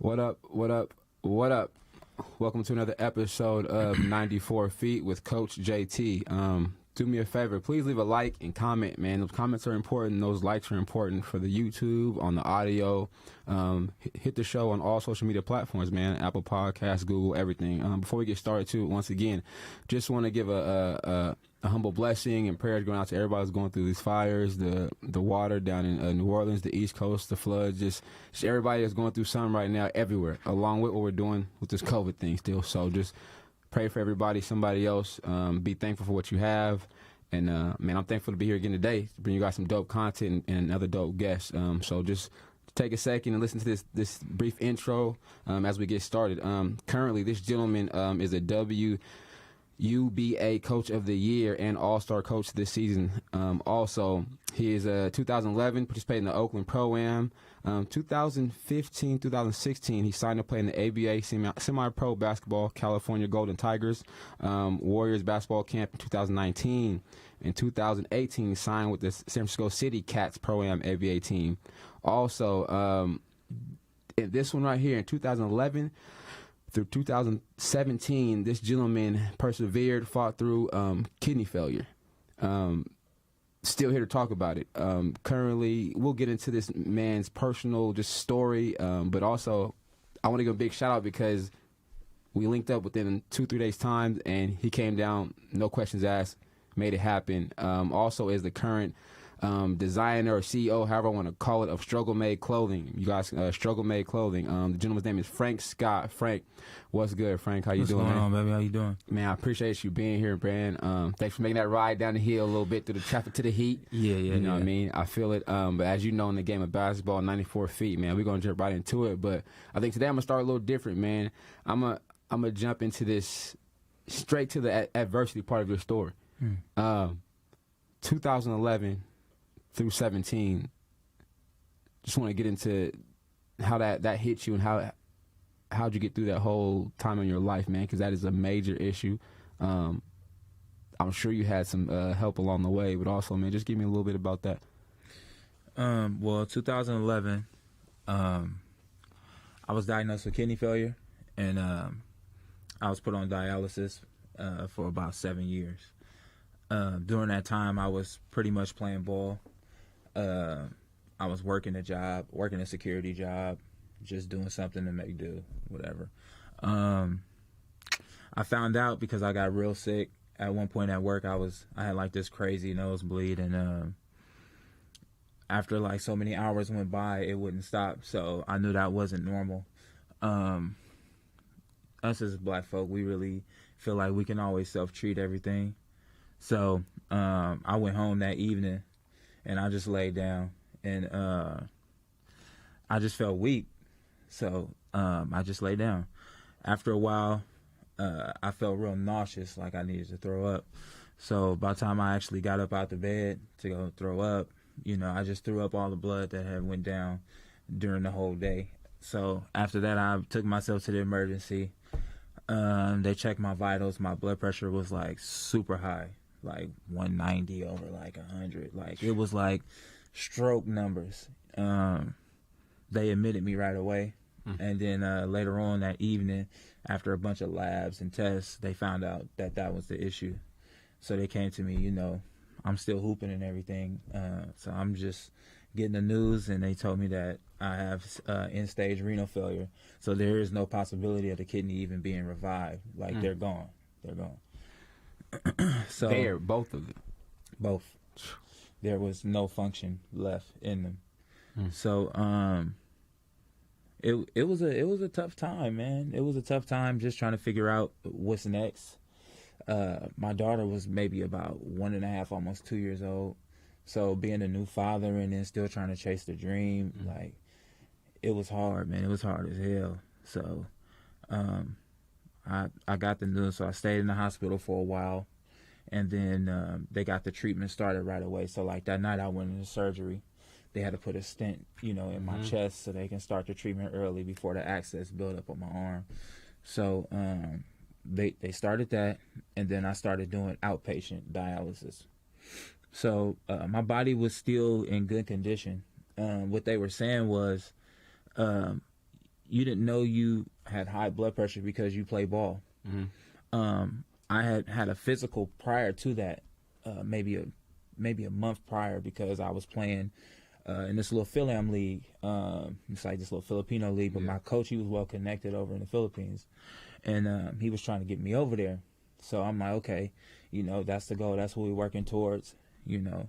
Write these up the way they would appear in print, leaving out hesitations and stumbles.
What up? What up? What up? Welcome to another episode of 94 Feet with Coach JT. Do me a favor, please leave a like and comment, man. Those comments are important. Those likes are important for the YouTube, on the audio. Hit the show on all social media platforms, man. Apple Podcasts, Google, everything. Before we get started, too, once again, just want to give a humble blessing and prayers going out to everybody who's going through these fires, the water down in New Orleans, the East Coast, the floods, just everybody that's going through something right now everywhere, along with what we're doing with this COVID thing still. So just pray for everybody, somebody else. Be thankful for what you have. And, man, I'm thankful to be here again today to bring you guys some dope content and another dope guest. So just take a second and listen to this brief intro as we get started. Currently, this gentleman is a WUBA Coach of the Year and All-Star Coach this season. Also, he is 2011, participated in the Oakland Pro-Am. 2015, 2016, he signed to play in the ABA semi-pro basketball California Golden Tigers, Warriors basketball camp in 2019. In 2018, he signed with the San Francisco City Cats Pro-Am ABA team. Also, in this one right here, in 2011 through 2017, this gentleman persevered, fought through kidney failure. Still here to talk about it. Currently, we'll get into this man's personal just story, but also I want to give a big shout out because we linked up within 2-3 days time, and he came down, no questions asked, made it happen. Also is the current designer or CEO, however I want to call it, of Struggle Made Clothing. You guys, Struggle Made Clothing. The gentleman's name is Frank Scott. Frank, what's good, Frank? How you doing? What's going on, baby? How you doing? Man, I appreciate you being here, man. Thanks for making that ride down the hill a little bit through the traffic to the heat. Yeah. You know what I mean? I feel it. But as you know, in the game of basketball, 94 feet, man, we're going to jump right into it. But I think today I'm going to start a little different, man. I'm gonna jump into this straight to the adversity part of your story. 2011 through 17, just want to get into how that hit you and how'd you get through that whole time in your life, man, because that is a major issue. I'm sure you had some help along the way, but also, man, just give me a little bit about that. Well, 2011, I was diagnosed with kidney failure, and I was put on dialysis for about 7 years. During that time, I was pretty much playing ball. I was working a security job, just doing something to make do, whatever. I found out because I got real sick at one point at work. I had like this crazy nosebleed, and after like so many hours went by, it wouldn't stop. So I knew that wasn't normal. Us as black folk, we really feel like we can always self-treat everything. So I went home that evening, and I just laid down, and I just felt weak. So I just lay down. After a while, I felt real nauseous, like I needed to throw up. So by the time I actually got up out the bed to go throw up, I just threw up all the blood that had went down during the whole day. So after that, I took myself to the emergency. They checked my vitals. My blood pressure was like super high, like 190 over like 100. Like it was like stroke numbers. They admitted me right away. And then later on that evening, after a bunch of labs and tests, they found out that was the issue. So they came to me, I'm still hooping and everything. So I'm just getting the news, and they told me that I have end-stage renal failure. So there is no possibility of the kidney even being revived. Like they're gone. They're gone. So both of them. Both. There was no function left in them. So it was a tough time, man. It was a tough time just trying to figure out what's next. My daughter was maybe about 1.5, almost 2 years old. So being a new father and then still trying to chase the dream, like it was hard, man. It was hard as hell. So I got the news, so I stayed in the hospital for a while, and then they got the treatment started right away. So like that night I went into surgery. They had to put a stent, in my chest so they can start the treatment early before the access built up on my arm. So they started that, and then I started doing outpatient dialysis. So my body was still in good condition. What they were saying was you didn't know you had high blood pressure because you play ball. I had a physical prior to that, maybe a month prior, because I was playing in this little Phil-Am league. It's like this little Filipino league, but my coach, he was well connected over in the Philippines, and he was trying to get me over there. So I'm like, okay, that's the goal. That's what we're working towards,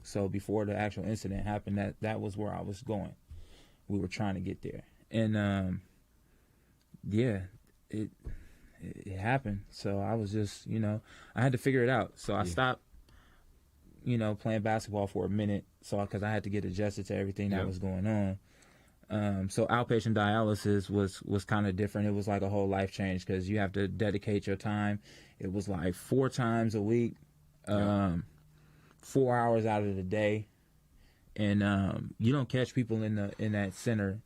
So before the actual incident happened, that was where I was going. We were trying to get there, and it happened. So I was just, I had to figure it out. So I stopped, playing basketball for a minute, because I had to get adjusted to everything that was going on. So outpatient dialysis was kind of different. It was like a whole life change, because you have to dedicate your time. It was like 4 times a week, 4 hours out of the day, and you don't catch people in that center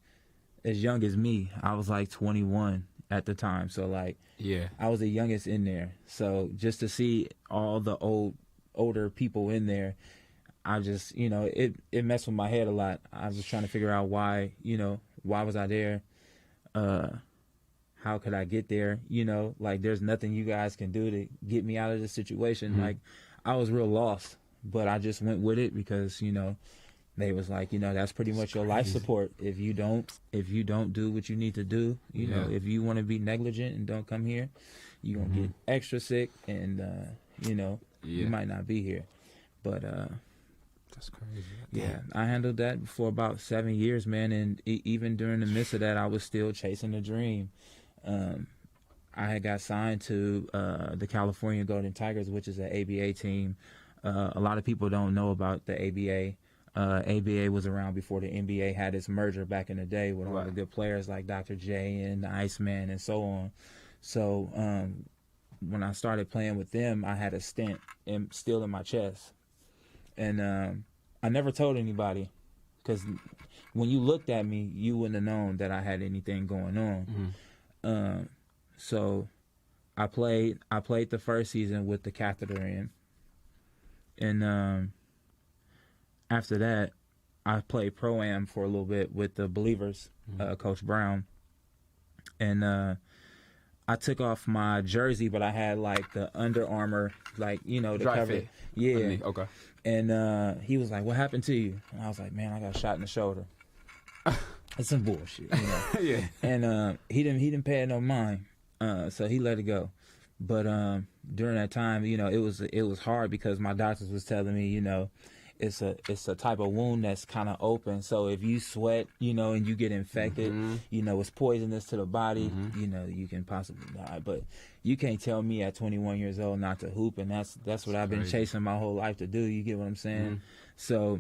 as young as me. I was like 21 at the time, so I was the youngest in there. So just to see all the older people in there, I just, it messed with my head a lot. I was just trying to figure out why was I there? How could I get there? There's nothing you guys can do to get me out of this situation. I was real lost, but I just went with it because, they was like, that's pretty much your life support. If you don't do what you need to do, if you want to be negligent and don't come here, you're going to get extra sick, and, you might not be here. But, that's crazy. Yeah, I handled that for about 7 years, man. And even during the midst of that, I was still chasing the dream. I had got signed to the California Golden Tigers, which is an ABA team. A lot of people don't know about the ABA. ABA was around before the NBA had its merger back in the day with all the good players like Dr. J and the Iceman and so on. So when I started playing with them, I had a stent still in my chest. And I never told anybody, because when you looked at me, you wouldn't have known that I had anything going on. So I played the first season with the catheter in. And after that, I played Pro-Am for a little bit with the Believers, Coach Brown. And I took off my jersey, but I had the Under Armour, the dry cover. fit. Yeah. Okay. And he was like, "What happened to you?" And I was like, "Man, I got shot in the shoulder." That's some bullshit, Yeah. And he didn't pay it no mind, so he let it go. But during that time, it was hard, because my doctors was telling me, it's a type of wound that's kind of open. So if you sweat, and you get infected, it's poisonous to the body. You can possibly die. But you can't tell me at 21 years old not to hoop, and that's what I've been chasing my whole life to do. You get what I'm saying? So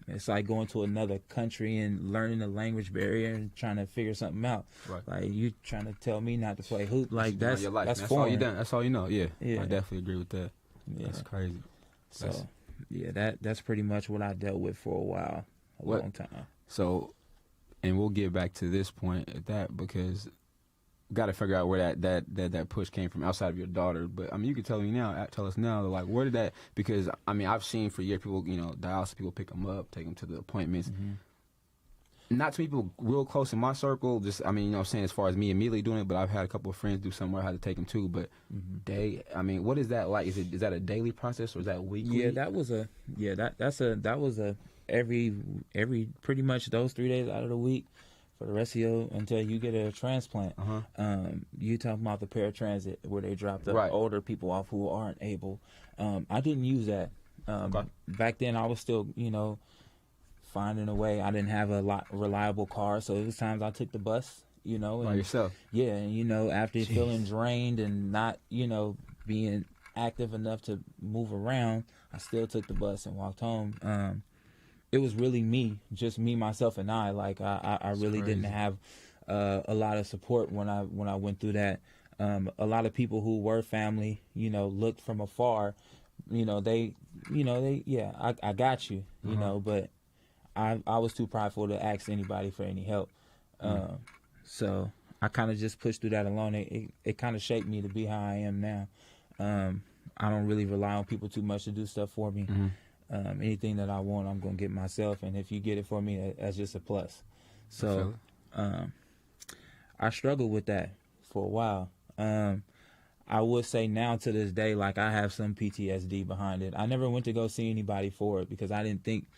it's like going to another country and learning the language barrier and trying to figure something out. Right. Like, you trying to tell me not to play hoop? That's your life. That's foreign. all you done. That's all you know. Yeah. Yeah. I definitely agree with that. Yeah. That's crazy. So that's pretty much what I dealt with for a while, long time. So, and we'll get back to this point at that, because got to figure out where that push came from outside of your daughter. But you can tell us now, where did that? Because I've seen for years people, dialysis people pick them up, take them to the appointments. Not too many people real close in my circle. Just I'm saying, as far as me immediately doing it, but I've had a couple of friends do somewhere I had to take them to. But what is that like? Is that a daily process, or is that weekly? Yeah, that was every pretty much those 3 days out of the week for the rest of until you get a transplant. You talking about the paratransit, where they drop the older people off who aren't able. I didn't use that. Back then I was still, finding a way. I didn't have a reliable car, so it was times I took the bus, By yourself. Yeah, and after feeling drained and not, being active enough to move around, I still took the bus and walked home. It was really me, just me, myself, and I. I really didn't have a lot of support when I went through that. A lot of people who were family, looked from afar. I got you, but I was too prideful to ask anybody for any help. So I kind of just pushed through that alone. It kind of shaped me to be how I am now. I don't really rely on people too much to do stuff for me. Anything that I want, I'm going to get myself. And if you get it for me, that's just a plus. So I struggled with that for a while. I would say now to this day, like, I have some PTSD behind it. I never went to go see anybody for it because I didn't think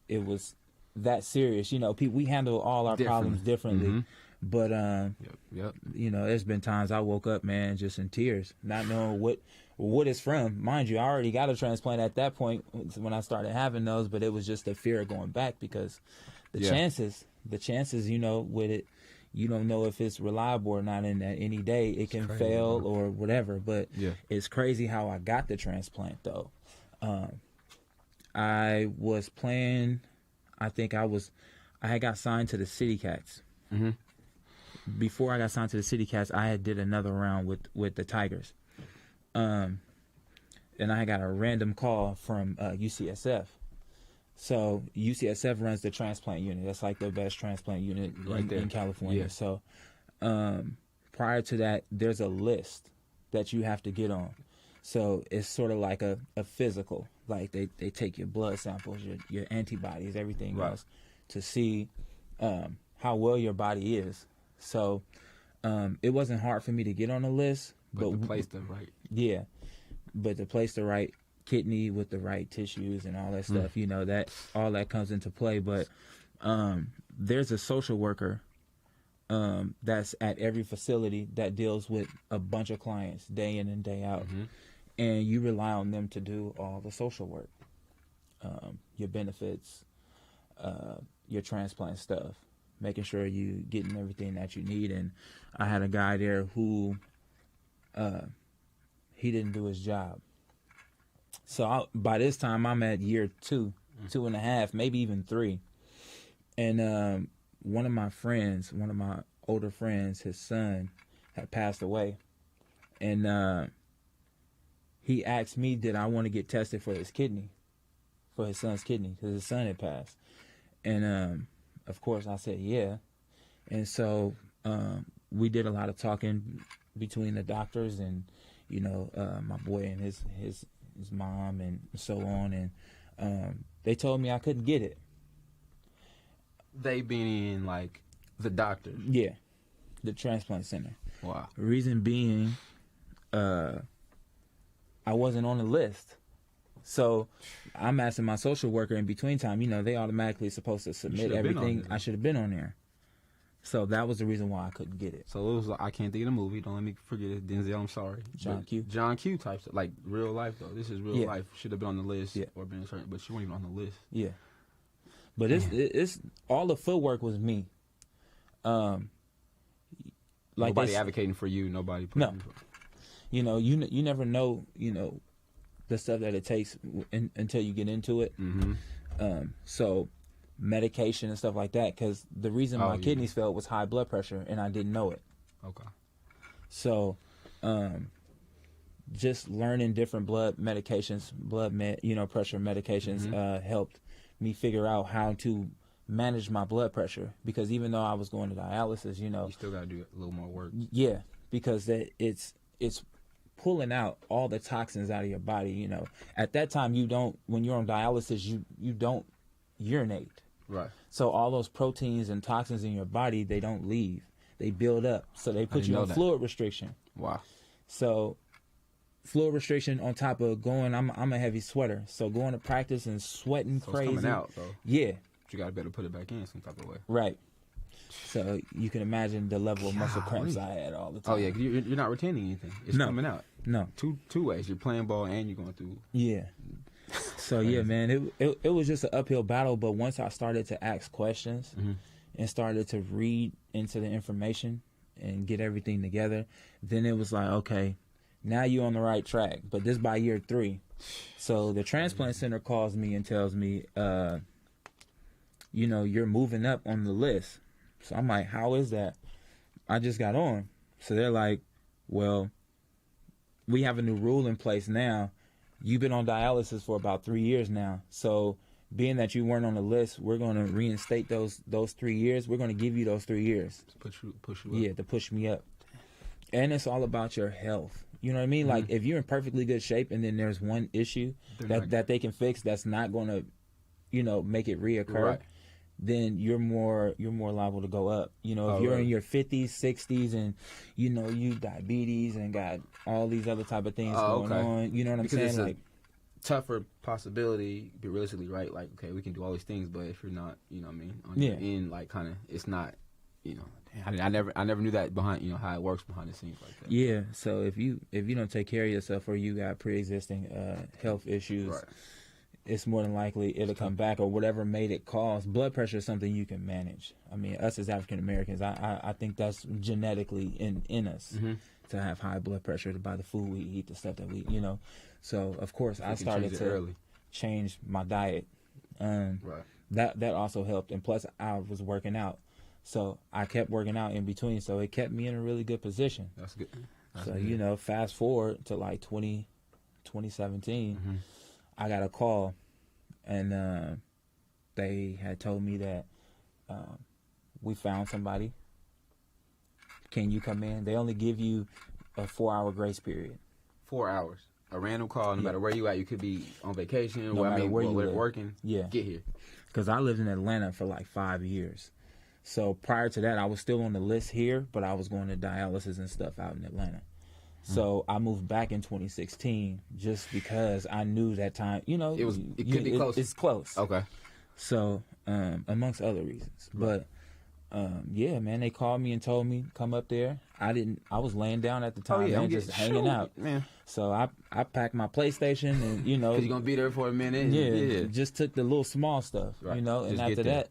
it was that serious. You know, we handle all our problems differently. Mm-hmm. But Yep. you know, there's been times I woke up, man, just in tears, not knowing what it's from. Mind you, I already got a transplant at that point when I started having those, but it was just the fear of going back because the chances, you know, with it, you don't know if it's reliable or not, and that any day it can fail or whatever. But it's crazy how I got the transplant, though. I was playing, I had got signed to the City Cats. Mm-hmm. Before I got signed to the City Cats, I had did another round with the Tigers. And I got a random call from UCSF. So UCSF runs the transplant unit. That's like the best transplant unit in California. Yeah. So prior to that, there's a list that you have to get on. So it's sort of like a physical. Like they take your blood samples, your antibodies, everything else to see how well your body is. So it wasn't hard for me to get on the list. But to place the right. Yeah. But to place the right kidney with the right tissues and all that stuff, you know, that all that comes into play. But there's a social worker that's at every facility that deals with a bunch of clients day in and day out. Mm-hmm. And you rely on them to do all the social work, your benefits, your transplant stuff, making sure you getting everything that you need. And I had a guy there who he didn't do his job. So by this time I'm at year 2, 2.5, maybe even 3. And one of my older friends, his son had passed away. And he asked me, did I want to get tested for his son's kidney, because his son had passed. And of course I said yeah. And so we did a lot of talking between the doctors and, you know, my boy and his mom and so on. And they told me I couldn't get it. They being like the doctor? Yeah, the transplant center. Wow. Reason being, I wasn't on the list. So I'm asking my social worker in between time, you know, they automatically supposed to submit everything. I should have been on there. So that was the reason why I couldn't get it. So it was like, I can't think of the movie. Don't let me forget it. Denzel, I'm sorry. John Q type stuff. Like real life, though. This is real life. Should have been on the list or been certain, but she wasn't even on the list. Yeah. But it's all the footwork was me. Like nobody advocating for you. Nobody. No. You know, you never know, you know, the stuff that it takes until you get into it. Mm-hmm. So medication and stuff like that, because the reason my kidneys failed was high blood pressure, and I didn't know it. Okay. So just learning different blood medications, pressure medications helped me figure out how to manage my blood pressure, because even though I was going to dialysis, you know, you still got to do a little more work. Yeah, because it's pulling out all the toxins out of your body. You know, at that time when you're on dialysis, you don't urinate. Right. So all those proteins and toxins in your body, they don't leave. They build up. So they put you on fluid restriction. Wow. So fluid restriction on top of going, I'm a heavy sweater. So going to practice and sweating crazy. It's coming out, though. Yeah. But you got to better put it back in some type of way. Right. So you can imagine the level of muscle cramps I had all the time. Oh, yeah. You're not retaining anything. It's coming out. No. Two ways. You're playing ball and you're going through. Yeah. So, yeah, man, it was just an uphill battle. But once I started to ask questions and started to read into the information and get everything together, then it was like, okay, now you're on the right track. But this by year 3. So the transplant center calls me and tells me, you know, you're moving up on the list. So I'm like, how is that? I just got on. So they're like, well, we have a new rule in place now. You've been on dialysis for about 3 years now. So being that you weren't on the list, we're going to reinstate those 3 years. We're going to give you those 3 years. Push you up. Yeah, to push me up. And it's all about your health. You know what I mean? Like, if you're in perfectly good shape and then there's one issue that they can fix that's not going to, you know, make it reoccur, then you're more liable to go up. You know, if you're in your 50s, 60s, and you know you diabetes and got all these other type of things going on. You know what I'm saying? It's like tougher possibility, but realistically, right? Like, okay, we can do all these things, but if you're not, you know what I mean, on your end, like, kind of, it's not, you know. I never knew that behind, you know, how it works behind the scenes like that. Yeah. So if you don't take care of yourself or you got pre-existing health issues. Right. It's more than likely it'll come back, or whatever made it cause. Blood pressure is something you can manage. I mean, us as African Americans, I think that's genetically in us to have high blood pressure by the food we eat, the stuff that we, you know. So of course, I started to change my diet. Right. That also helped, and plus I was working out, so I kept working out in between, so it kept me in a really good position. That's good. So you know, fast forward to like 2017. I got a call, and they had told me that we found somebody. Can you come in? They only give you a 4-hour grace period. 4 hours. A random call, no matter where you at. You could be on vacation, no matter where you working. Yeah. Get here. Because I lived in Atlanta for like 5 years. So prior to that, I was still on the list here, but I was going to dialysis and stuff out in Atlanta. So I moved back in 2016 just because I knew that time, you know, it could be close. It's close. Okay. So, amongst other reasons. But, yeah, man, they called me and told me come up there. I was laying down at the time, man, just hanging out. Man. So I packed my PlayStation and, you know. 'Cause you're going to be there for a minute. Yeah. Just took the little small stuff, you know. And just after that,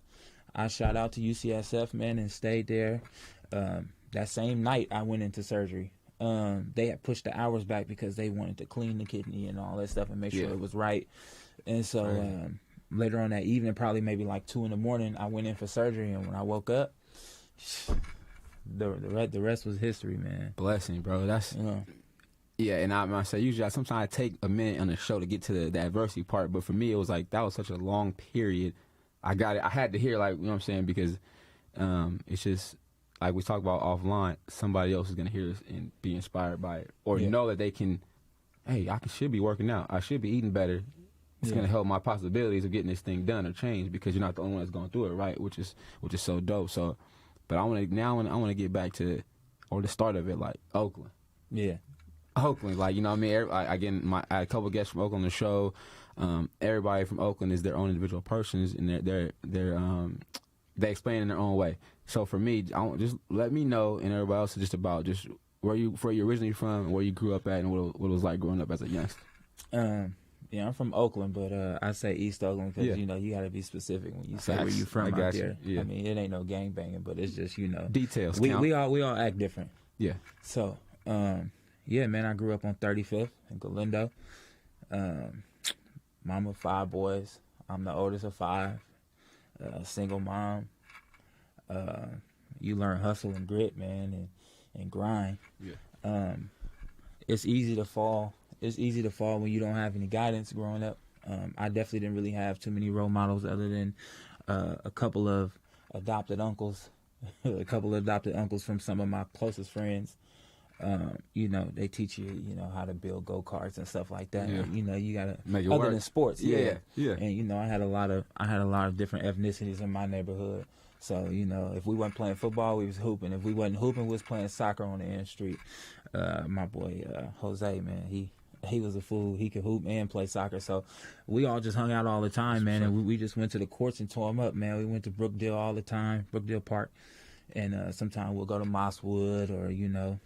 I shot out to UCSF, man, and stayed there. That same night, I went into surgery. They had pushed the hours back because they wanted to clean the kidney and all that stuff and make sure it was right. And so later on that evening, probably maybe like 2 a.m, I went in for surgery. And when I woke up, the rest was history, man. Blessing, bro. That's yeah. And I say usually sometimes I take a minute on the show to get to the adversity part, but for me it was like that was such a long period. I got it. I had to hear, like, you know what I'm saying, because it's just. Like we talked about offline, somebody else is going to hear this and be inspired by it. Or know that they can, hey, should be working out. I should be eating better. It's going to help my possibilities of getting this thing done or changed because you're not the only one that's going through it, right? Which is so dope. So, but I want to get back to, or the start of it, like Oakland. Yeah. Oakland, like, you know what I mean? I had a couple of guests from Oakland on the show. Everybody from Oakland is their own individual persons, and they explain in their own way. So for me, just let me know, and everybody else, just about just where you originally from, and where you grew up at, and what it was like growing up as a youngster. Yeah, I'm from Oakland, but I say East Oakland because you know you got to be specific when you say where you from out there. Yeah. I mean, it ain't no gang banging, but it's just, you know, details. We all act different. Yeah. So yeah, man, I grew up on 35th in Galindo. Mama 5 boys. I'm the oldest of 5. Single mom. You learn hustle and grit, man, and grind. Yeah. It's easy to fall. It's easy to fall when you don't have any guidance growing up. I definitely didn't really have too many role models other than a couple of adopted uncles, from some of my closest friends. You know, they teach you, you know, how to build go-karts and stuff like that. Yeah. And, you know, you gotta make it other work. Than sports. Yeah. And you know, I had a lot of different ethnicities in my neighborhood. So, you know, if we wasn't playing football, we was hooping. If we wasn't hooping, we was playing soccer on the end street. My boy Jose, man, he was a fool. He could hoop and play soccer. So we all just hung out all the time, man. And we just went to the courts and tore them up, man. We went to Brookdale all the time, Brookdale Park. And sometimes we'll go to Mosswood or, you know,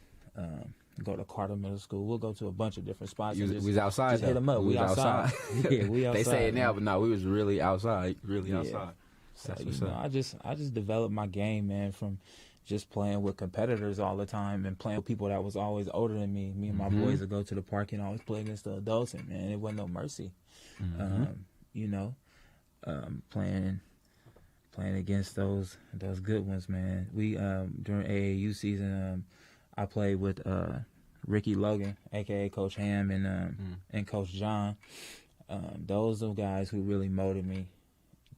go to Carter Middle School. We'll go to a bunch of different spots. We was outside. Just hit them up. We outside. Yeah, we outside. They say it now, but no, we was really outside. Really outside. So, you know, I just developed my game, man, from just playing with competitors all the time and playing with people that was always older than me. Me and my boys would go to the park and always play against the adults, and, man, it wasn't no mercy. You know, playing against those good ones, man. We during AAU season, I played with Ricky Logan, aka Coach Ham, and Coach John. Those are the guys who really molded me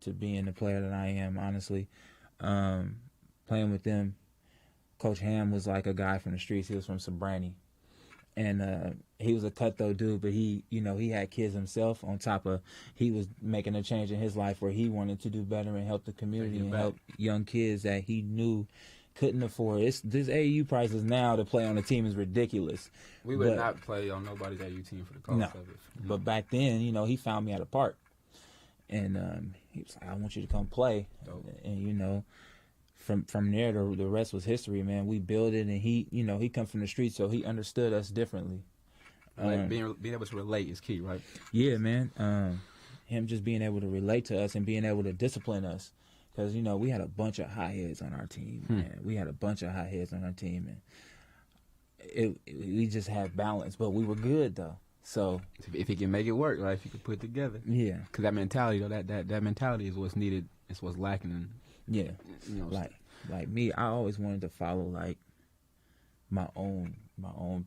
to being the player that I am, honestly. Playing with them, Coach Ham was like a guy from the streets. He was from Sobrani. and he was a cutthroat dude, but he had kids himself. On top of, he was making a change in his life where he wanted to do better and help the community and help young kids that he knew couldn't afford. This AAU prices now to play on a team is ridiculous. We would not play on nobody's AAU team for the cost of it. But back then, he found me at a park, and he was like, "I want you to come play." Dope. And from there, the rest was history, man. We built it, and he come from the streets, so he understood us differently. Being able to relate is key, right? Yeah, man. Him just being able to relate to us and being able to discipline us. Because, we had a bunch of hotheads on our team, man. We had a bunch of hotheads on our team, and we just had balance. But we were good, though. So if he can make it work, right? If he can put it together. Yeah. Because that mentality, though, that mentality is what's needed. It's what's lacking. Yeah. Like me, I always wanted to follow, like, my own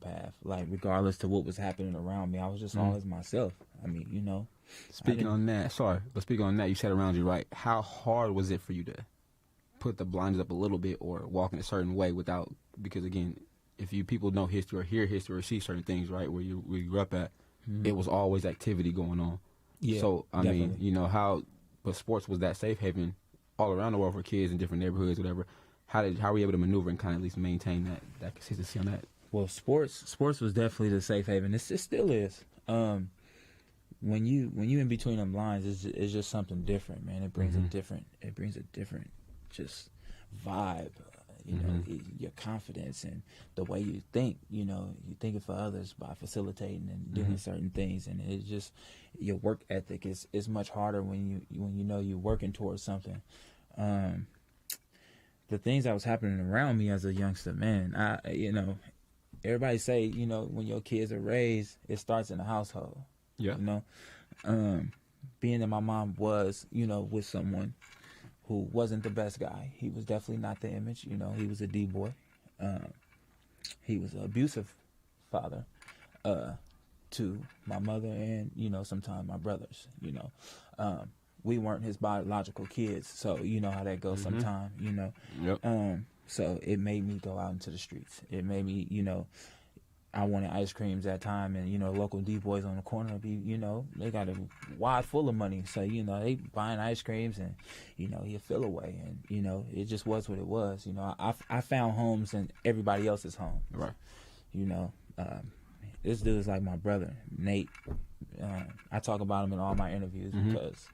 path. Like, regardless to what was happening around me, I was just always myself. I mean, Speaking on that, you said around you, right? How hard was it for you to put the blinders up a little bit or walk in a certain way without, because again, if people know history or hear history or see certain things, right, where you grew up at, it was always activity going on. Yeah. So, I definitely. mean, but sports was that safe haven all around the world for kids in different neighborhoods, whatever. How were you able to maneuver and kind of at least maintain that consistency on that? Well, sports was definitely the safe haven. It still is. When you in between them lines, it's just something different, man. It brings a different just vibe. Your confidence and the way you think. You think for others by facilitating and doing certain things, and it's just your work ethic is much harder when you're working towards something. The things that was happening around me as a youngster, man, everybody say, when your kids are raised, it starts in the household. Yeah. Being that my mom was, with someone who wasn't the best guy. He was definitely not the image. He was a D-boy. He was an abusive father to my mother and, sometimes my brothers, we weren't his biological kids, so you know how that goes sometimes, Yep. So it made me go out into the streets. It made me, I wanted ice creams that time, and local D-boys on the corner be, they got a wad full of money, so they buying ice creams, and he'd feel away, and it just was what it was. I found homes in everybody else's home. Right. This dude's like my brother, Nate. I talk about him in all my interviews because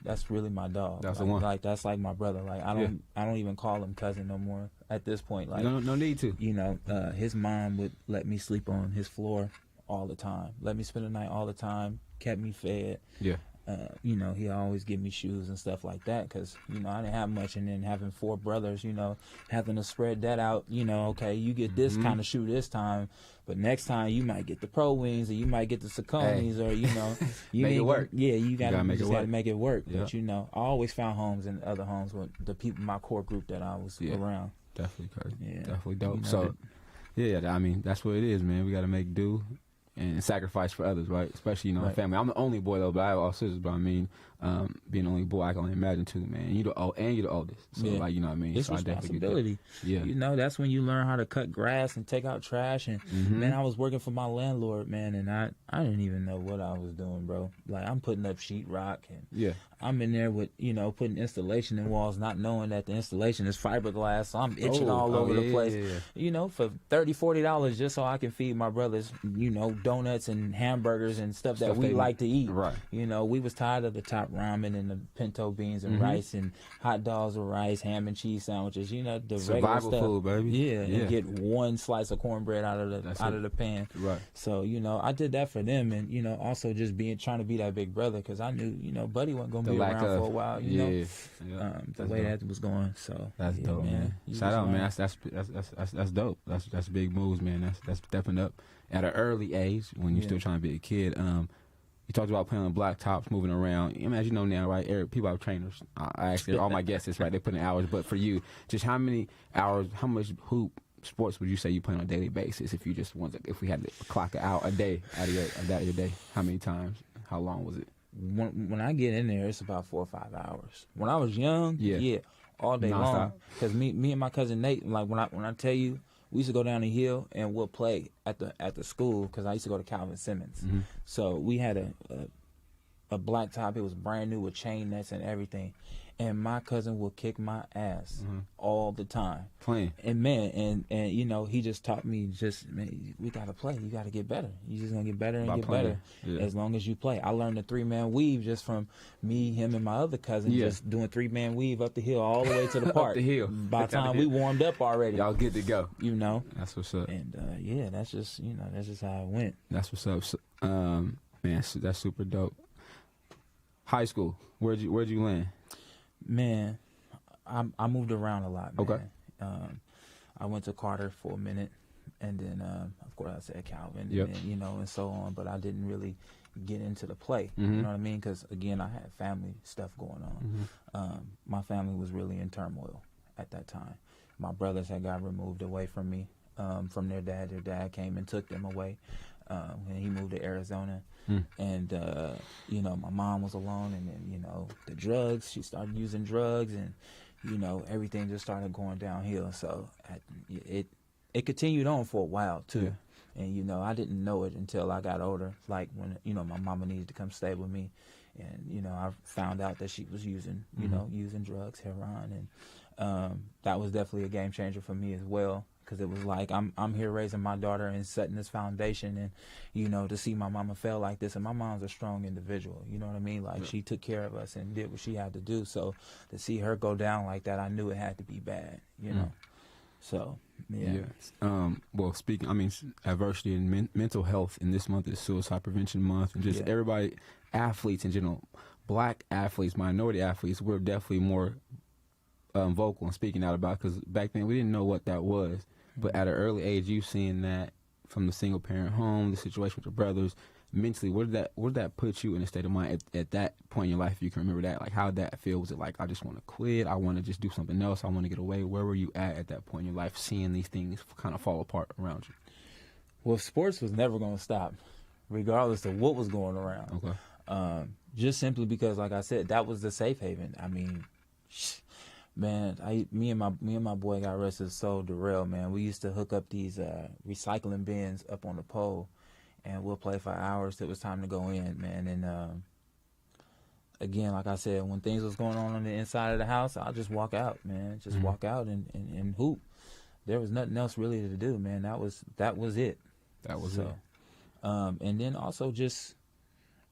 that's really my dog. That's like, the one. Like that's like my brother. Like I don't even call him cousin no more at this point. Like no need to. His mom would let me sleep on his floor all the time. Let me spend the night all the time. Kept me fed. Yeah. He always give me shoes and stuff like that because, I didn't have much. And then having 4 brothers, having to spread that out, okay, you get this kind of shoe this time, but next time you might get the Pro Wings or you might get the Sauconys or, you make it work. Yeah, you got to make it work. Yeah. But, I always found homes in other homes with the people, my core group that I was around. Definitely, Kurt. Yeah. Definitely dope. So, I mean, that's what it is, man. We got to make do and sacrifice for others, right? Especially, family. I'm the only boy, though, but I have all sisters. But I mean, being the only boy, I can only imagine, too, man. You're the oldest. So, like, you know what I mean? It's so responsibility. Yeah. That's when you learn how to cut grass and take out trash. And, man, I was working for my landlord, man, and I didn't even know what I was doing, bro. Like, I'm putting up sheetrock, and I'm in there with, putting installation in walls, not knowing that the installation is fiberglass, so I'm itching all over the place. For $30, $40 just so I can feed my brothers, donuts and hamburgers and stuff that we like to eat. Right. We was tired of the top ramen and the pinto beans and rice and hot dogs with rice, ham and cheese sandwiches. The survival regular stuff. Food, baby. And get one slice of cornbread out of the pan. Right. So I did that for them, and also just trying to be that big brother because I knew Buddy wasn't gonna be around for a while. The way that was going. So that's dope, man. Shout out, man. That's dope. That's big moves, man. That's stepping up at an early age when you're still trying to be a kid. You talked about playing on black tops, moving around. I mean, as you know now, right? People have trainers. I actually, all my guests is right. They put in hours, but for you, just how many hours? How much hoop sports would you say you play on a daily basis? If you just if we had to clock out a day out of your day, how many times? How long was it? When I get in there, it's about 4 or 5 hours. When I was young, all day long. Because me and my cousin Nate, like when I tell you, we used to go down the hill and we'll play at the school because I used to go to Calvin Simmons. So we had a black top. It was brand new with chain nets and everything. And my cousin would kick my ass all the time. Playing. And man, and you know, he just taught me man, we gotta play. You gotta get better. You just gonna get better and get better as long as you play. I learned the 3-man weave just from me, him, and my other cousin just doing 3-man weave up the hill all the way to the park. Up the hill. By the time we warmed up already. Y'all good to go. You know. That's what's up. And yeah, that's just how it went. That's what's up. So, man, that's super dope. High school, where'd you land? Man, I moved around a lot, man. Okay. I went to Carter for a minute, and then of course I said Calvin, Yep. and you know, and so on. But I didn't really get into the play. You know what I mean? Because again, I had family stuff going on. My family was really in turmoil at that time. My brothers had got removed away from me, from their dad. Their dad came and took them away, and he moved to Arizona. And you know, my mom was alone, and then you know, the drugs. She started using drugs, and you know, everything just started going downhill. So it continued on for a while too. And you know, I didn't know it until I got older. Like when you know, my mama needed to come stay with me, and you know, I found out that she was using using drugs, heroin, and that was definitely a game changer for me as well. Because it was like I'm here raising my daughter and setting this foundation, and you know, to see my mama fail like this, and my mom's a strong individual, you know what I mean? Like she took care of us and did what she had to do. So to see her go down like that, I knew it had to be bad, you know. So yeah. Well, speaking, I mean, adversity and mental health, and this month is Suicide Prevention Month, and just everybody, athletes in general, black athletes, minority athletes, we're definitely more vocal and speaking out about, because back then we didn't know what that was. But at an early age, you've seen that from the single parent home, the situation with your brothers. Mentally, where did that put you in a state of mind at that point in your life? If you can remember that, like how did that feel? Was it like, I just want to quit, I want to just do something else, I want to get away? Where were you at that point in your life, seeing these things kind of fall apart around you? Well, sports was never going to stop, regardless of what was going around. Okay. Just simply because, like I said, that was the safe haven. I mean, man, me and my boy got arrested. So Darrell, man, we used to hook up these recycling bins up on the pole, and we'll play for hours till it was time to go in, man. And again, like I said, when things was going on the inside of the house, I'll just walk out, man. Just walk out and hoop. There was nothing else really to do, man. That was it. That was it. And then also just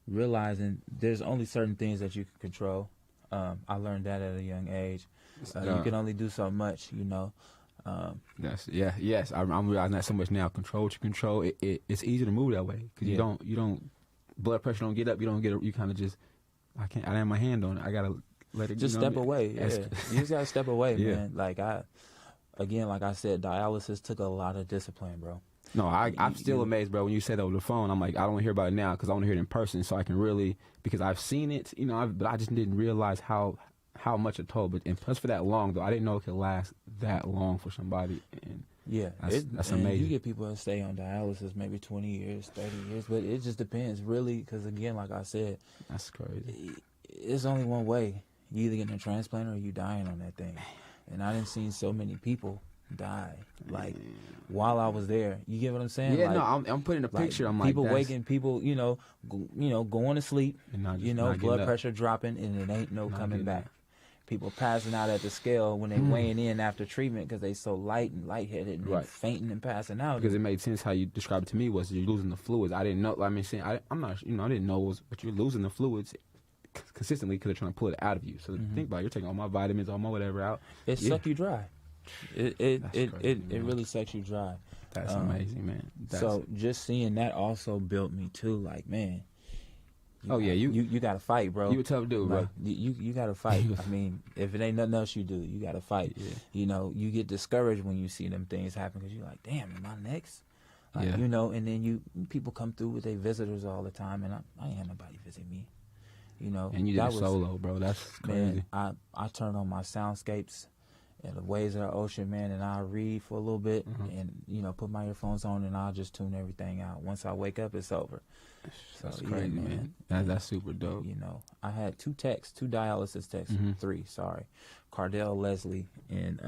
realizing there's only certain things that you can control. I learned that at a young age. You can only do so much, you know. Yes. I'm realizing that so much now. Control what you control. It's easy to move that way because you don't blood pressure don't get up. You don't get. You kind of just I didn't have my hand on it. I gotta let it. Just step away. Yeah, you just gotta step away, man. Like like I said, dialysis took a lot of discipline, bro. No, I'm still amazed, bro. When you said that over the phone, I'm like, I don't want to hear about it now because I want to hear it in person, so I can really, because I've seen it, you know, but I just didn't realize how much it told. And plus, for that long though, I didn't know it could last that long for somebody. And that's amazing. You get people that stay on dialysis maybe 20 years, 30 years, but it just depends, really, because again, like I said, that's crazy. It's only one way: you either getting a transplant or you dying on that thing. And I didn't see so many people die like while I was there. You get what I'm saying? Yeah, like, no, I'm putting a picture. I'm like, people waking, people, going to sleep, blood pressure dropping, and it ain't no coming back. People passing out at the scale when they weighing in after treatment because they so light and lightheaded and fainting and passing out. Because it made sense how you described it to me was you're losing the fluids. I didn't know. I mean, I'm not. I didn't know it was, but you're losing the fluids consistently because they're trying to pull it out of you. So think about it, you're taking all my vitamins, all my whatever out. It suck you dry. It really sucks you dry. That's amazing, man. So just seeing that also built me too. Like, man. You got to fight, bro. You a tough dude, bro. You got to fight. I mean, if it ain't nothing else you do, you got to fight. Yeah. You know, you get discouraged when you see them things happen because you're like, damn, am I next? Like, and then people come through with their visitors all the time, and I ain't had nobody visit me. You know, and you did it solo, bro. That's crazy. Man, I turn on my soundscapes and the waves of the ocean, man, and I read for a little bit, and put my earphones on, and I'll just tune everything out. Once I wake up, it's over. That's crazy, man. That's super dope. You know, I had two dialysis techs, 3, sorry, Cardell, Leslie, and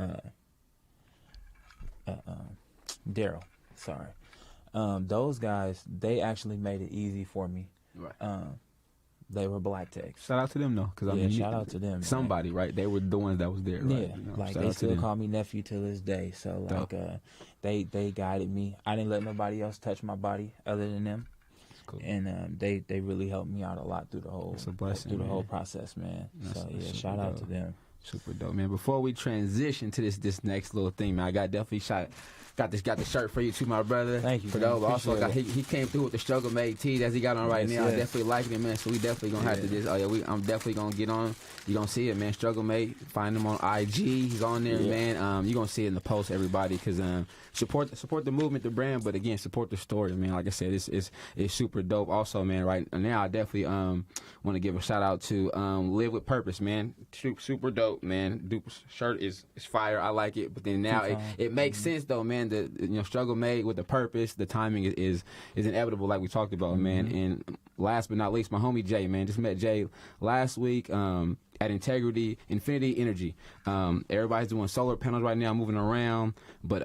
Daryl. Sorry. Those guys, they actually made it easy for me. Right. They were black techs. Shout out to them though, because I mean, shout out to them. Somebody, right? They were the ones that was there. Right? Yeah, like they still call me nephew to this day. So like, they guided me. I didn't let nobody else touch my body other than them. Cool. And they really helped me out a lot through the whole whole process, man. So yeah, shout out to them. Super dope, man. Before we transition to this next little thing, man, I got the shirt for you too, my brother. Thank you. For those, also he came through with the struggle made tee that he got on right now. Yes. I definitely like it, man. So we definitely gonna have to just. I'm definitely gonna get on. You gonna see it, man. Struggle made. Find him on IG. He's on there, man. You gonna see it in the post, everybody, because support the movement, the brand, but again, support the story, man. Like I said, it's super dope. Also, man, right now I definitely want to give a shout out to Live with Purpose, man. Super dope, man. Dupe shirt is fire. I like it, but then now it makes sense though, man. The struggle made with the purpose. The timing is inevitable, like we talked about, man. And last but not least, my homie Jay, man. Just met Jay last week. At Infinity Energy. Everybody's doing solar panels right now, moving around. But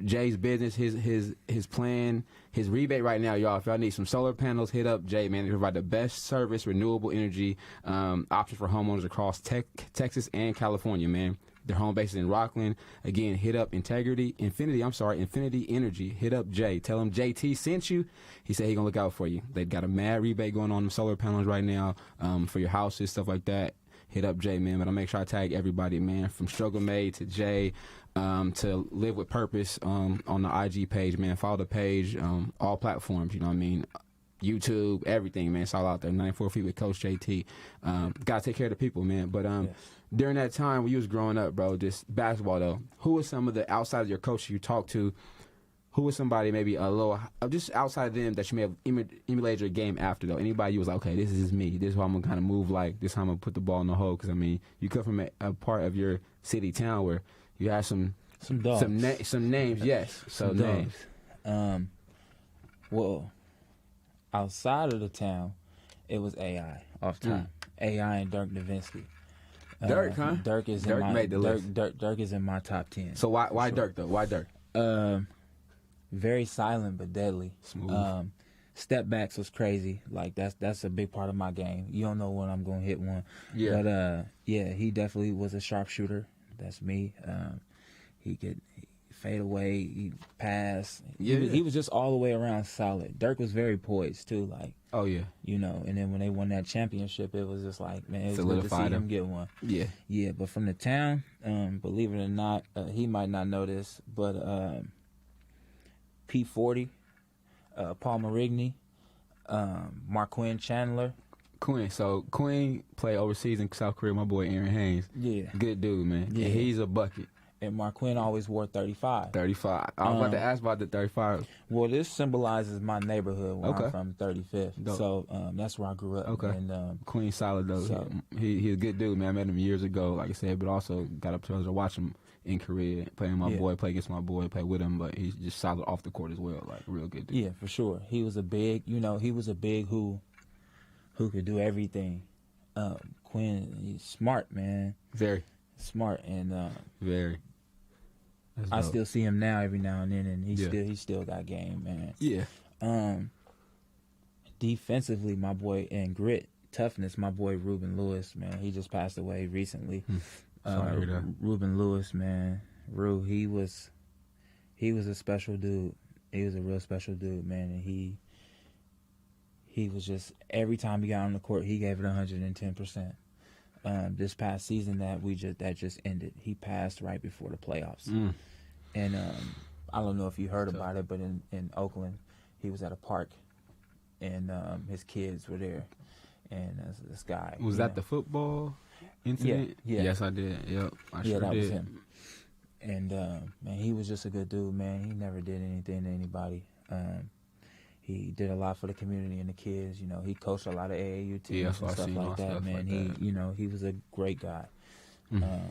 Jay's business, his plan, his rebate right now, y'all. If y'all need some solar panels, hit up Jay, man. They provide the best service, renewable energy options for homeowners across Texas and California, man. Their home base is in Rockland. Again, hit up Infinity Energy. Hit up Jay. Tell him JT sent you. He said he gonna look out for you. They got a mad rebate going on solar panels right now for your houses, stuff like that. Hit up Jay, man. But I'll make sure I tag everybody, man, from Struggle Made to Jay to Live with Purpose on the IG page, man. Follow the page, all platforms, you know what I mean? YouTube, everything, man. It's all out there. 94 Feet with Coach JT. Gotta take care of the people, man. But during that time when you was growing up, bro, just basketball, though, who was some of the outside of your coach you talked to? Who was somebody maybe a little just outside of them that you may have emulated your game after, though? Anybody you was like, okay, this is me. This is how I'm going to kind of move like. This is how I'm going to put the ball in the hole. Because, I mean, you come from a part of your city, town where you have some dogs. Some names, yes. So names. Well, outside of the town, it was AI off top. AI and Dirk Nowitzki. Dirk, huh? Dirk made the list. Dirk is in my top 10. So why Dirk, though? Why Dirk? Very silent but deadly. Smooth. Step backs was crazy. Like that's a big part of my game. You don't know when I'm gonna hit one. Yeah. But he definitely was a sharpshooter. That's me. He could fade away. He pass. Yeah. He was just all the way around solid. Dirk was very poised too. Like. Oh yeah. And then when they won that championship, it was just like, man, it was good to see him get one. Yeah. Yeah. But from the town, believe it or not, he might not know this, but. P40, Paul Marigny, Marquin Chandler. So Quinn played overseas in South Korea. My boy Aaron Haynes. Yeah. Good dude, man. Yeah. And he's a bucket. And Marquin always wore 35. 35. I was about to ask about the 35. Well, this symbolizes my neighborhood where I'm from, 35th. Dope. So that's where I grew up. Okay. And, Queen solid, though. So, he's a good dude, man. I met him years ago, like I said, but also got up to watch him in Korea, playing my boy, play against my boy, play with him, but he's just solid off the court as well, like real good dude. Yeah, for sure. He was a big, who could do everything. Quinn, he's smart, man. Very. Smart, and very. I still see him now every now and then, and he still got game, man. Yeah. Defensively, my boy, and grit, toughness, my boy Ruben Lewis, man. He just passed away recently. Sorry to hear that. Ruben Lewis, man. He was a special dude. He was a real special dude, man. And he was just, every time he got on the court, he gave it 110%. This past season that just ended, he passed right before the playoffs. And I don't know if you heard about it, but in Oakland, he was at a park, and his kids were there, and this guy. Was that the football incident? Yeah. Yes, I did. Yep, I sure that did. was him. And man, he was just a good dude, man. He never did anything to anybody. He did a lot for the community and the kids. He coached a lot of AAU teams and stuff like that, man. He was a great guy. And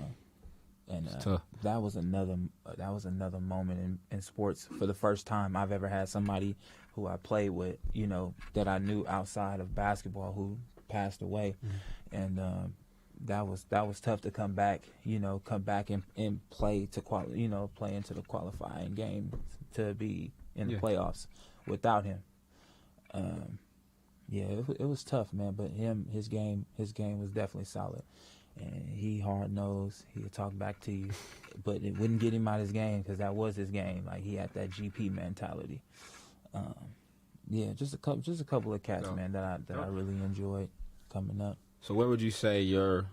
that was another moment in sports. For the first time I've ever had somebody who I played with, that I knew outside of basketball, who passed away. And that was tough to come back, and play to play into the qualifying game to be in the playoffs without him. It was tough, man. But his game was definitely solid, and he hard nosed. He'd talk back to you, but it wouldn't get him out of his game because that was his game. Like he had that GP mentality. Just a couple of cats, man, that I really enjoyed coming up. So what would you say the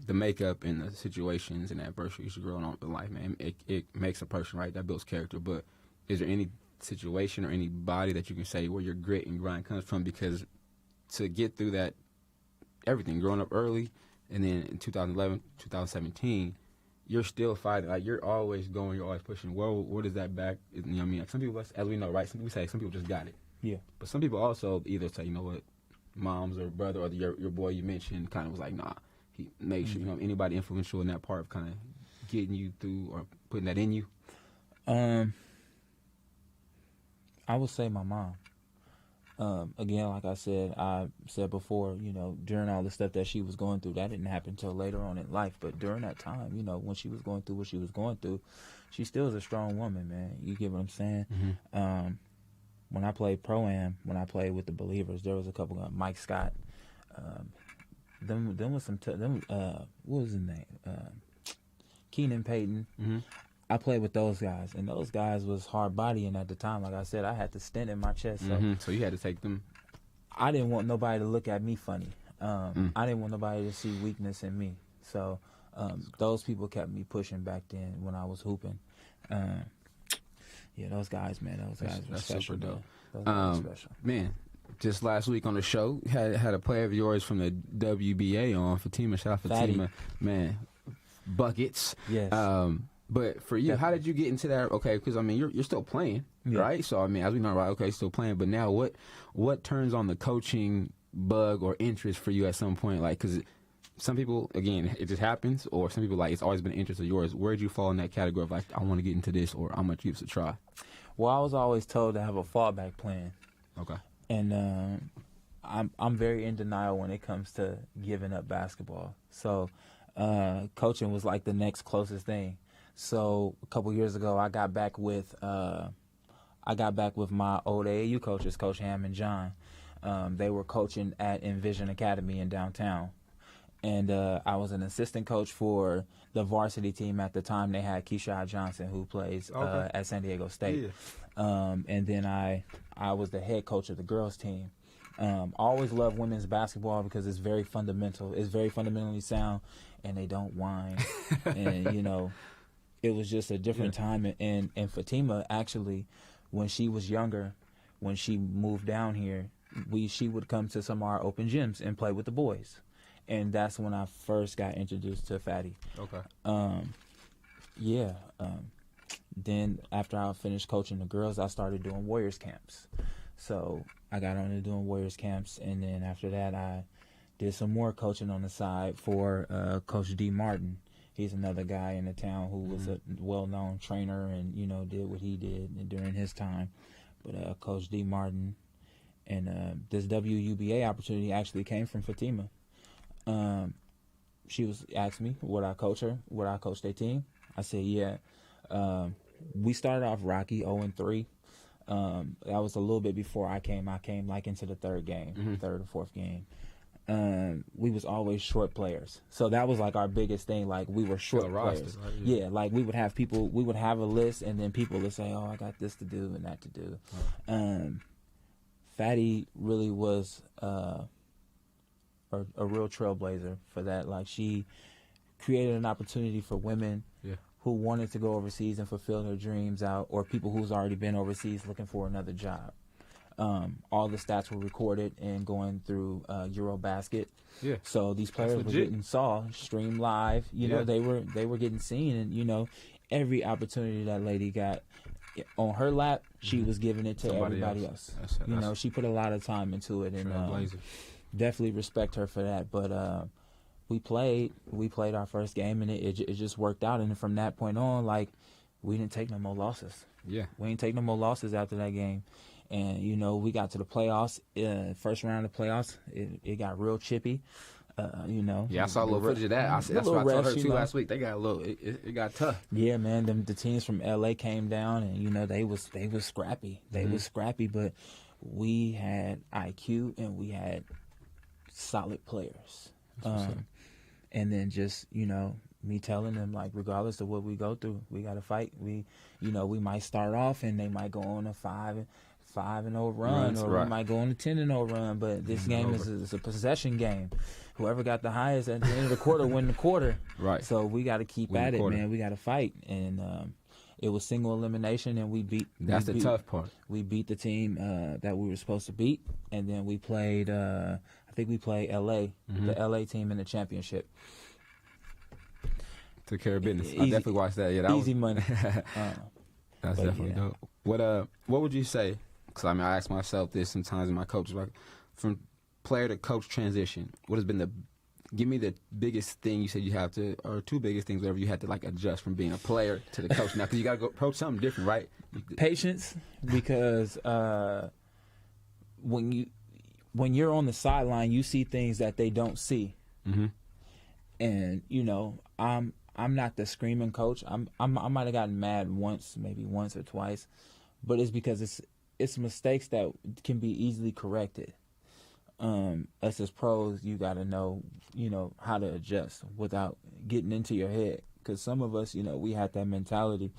makeup and the situations and adversities growing on in life, man, it makes a person, right? That builds character. But is there any situation or anybody that you can say where your grit and grind comes from? Because to get through that, everything, growing up early, and then in 2011, 2017, you're still fighting. Like, you're always going, you're always pushing. Well, where does that back? You know what I mean? Like, some people, as we know, right? Some people just got it. Yeah. But some people also either say, you know what, mom's or brother or your boy you mentioned kind of was like, nah, he made sure, anybody influential in that part of kind of getting you through or putting that in you? I would say my mom. Again, like I said before, during all the stuff that she was going through, that didn't happen until later on in life. But during that time, when she was going through what she was going through, she still is a strong woman, man. You get what I'm saying? Mm-hmm. When I played Pro-Am, when I played with the Believers, there was a couple of Mike Scott. Them was some what was his name? Keenan Payton. Mm-hmm. I played with those guys, and those guys was hard bodying at the time. Like I said, I had the stent in my chest. So you had to take them. I didn't want nobody to look at me funny. I didn't want nobody to see weakness in me. So those people kept me pushing back then when I was hooping. Those guys, man, were special. Super dope. Those guys were special. Man, just last week on the show, had a player of yours from the WBA on, Fatima. Shout out Fatima. Man, buckets. Yes. But for you, how did you get into that? Okay, because you're still playing, right? So as we know, right? Okay, still playing. But now, what turns on the coaching bug or interest for you at some point? Like, because some people, again, it just happens, or some people like it's always been an interest of yours. Where did you fall in that category of like, I want to get into this, or I'm gonna give this a try? Well, I was always told to have a fallback plan. Okay. And I'm very in denial when it comes to giving up basketball. So coaching was like the next closest thing. So a couple years ago, I got back with my old AAU coaches, Coach Ham and John. They were coaching at Envision Academy in downtown, and I was an assistant coach for the varsity team at the time. They had Keyshawn Johnson, who plays at San Diego State, and then I was the head coach of the girls team. Always loved women's basketball because it's very fundamental. It's very fundamentally sound, and they don't whine, and it was just a different time. And Fatima, actually, when she was younger, when she moved down here, she would come to some of our open gyms and play with the boys. And that's when I first got introduced to Fatty. Okay. Then after I finished coaching the girls, I started doing Warriors camps. So I got on to doing Warriors camps. And then after that, I did some more coaching on the side for Coach D. Martin. He's another guy in the town who was a well-known trainer and, did what he did during his time. But Coach D. Martin and this WUBA opportunity actually came from Fatima. She asked me, would I coach her? Would I coach their team? I said, yeah. We started off rocky, 0-3. That was a little bit before I came. I came like into the third or fourth game. We was always short players. So that was like our biggest thing. Like we were short players. Right? Yeah, like we would have a list and then people would say, oh, I got this to do and that to do. Right. Fatty really was a real trailblazer for that. Like she created an opportunity for women who wanted to go overseas and fulfill their dreams out, or people who's already been overseas looking for another job. All the stats were recorded and going through Eurobasket. Yeah. So these players were getting streamed live. They were getting seen, and every opportunity that lady got on her lap, she was giving it to everybody else. She put a lot of time into it, and definitely respect her for that. But we played our first game, and it just worked out. And from that point on, like we didn't take no more losses. Yeah. We didn't take no more losses after that game. And, we got to the playoffs, first round of playoffs. It got real chippy. You know. Yeah, I saw a little footage of that. That's what I told her too last week. They got a little. It got tough. Yeah, man. The teams from LA came down, and you know they was scrappy. They was scrappy, but we had IQ and we had solid players. And then just, you know, me telling them, like, regardless of what we go through, we got to fight. We might start off and they might go on a 5-0 run, or we might go on a 10-0 run. But this game is a possession game. Whoever got the highest at the end of the quarter win the quarter. Right. So we got to keep at it, man. We got to fight. And it was single elimination, and we beat. That's the tough part. We beat the team that we were supposed to beat, and then we played. I think we played LA, the LA team in the championship. Took care of business. I definitely watched that. Yeah, that easy money. That's definitely dope. What would you say? Because I mean, I ask myself this sometimes in my coaches, like, from player to coach transition. What has been give me the biggest thing you said you have to, or two biggest things, whatever you had to like adjust from being a player to the coach now, because you got to go approach something different, right? Patience, because when you're on the sideline, you see things that they don't see. Mm-hmm. And you know, I'm not the screaming coach. I might have gotten mad maybe once or twice, but it's because it's mistakes that can be easily corrected. Us as pros, you got to know, you know, how to adjust without getting into your head. Because some of us, you know, we had that mentality.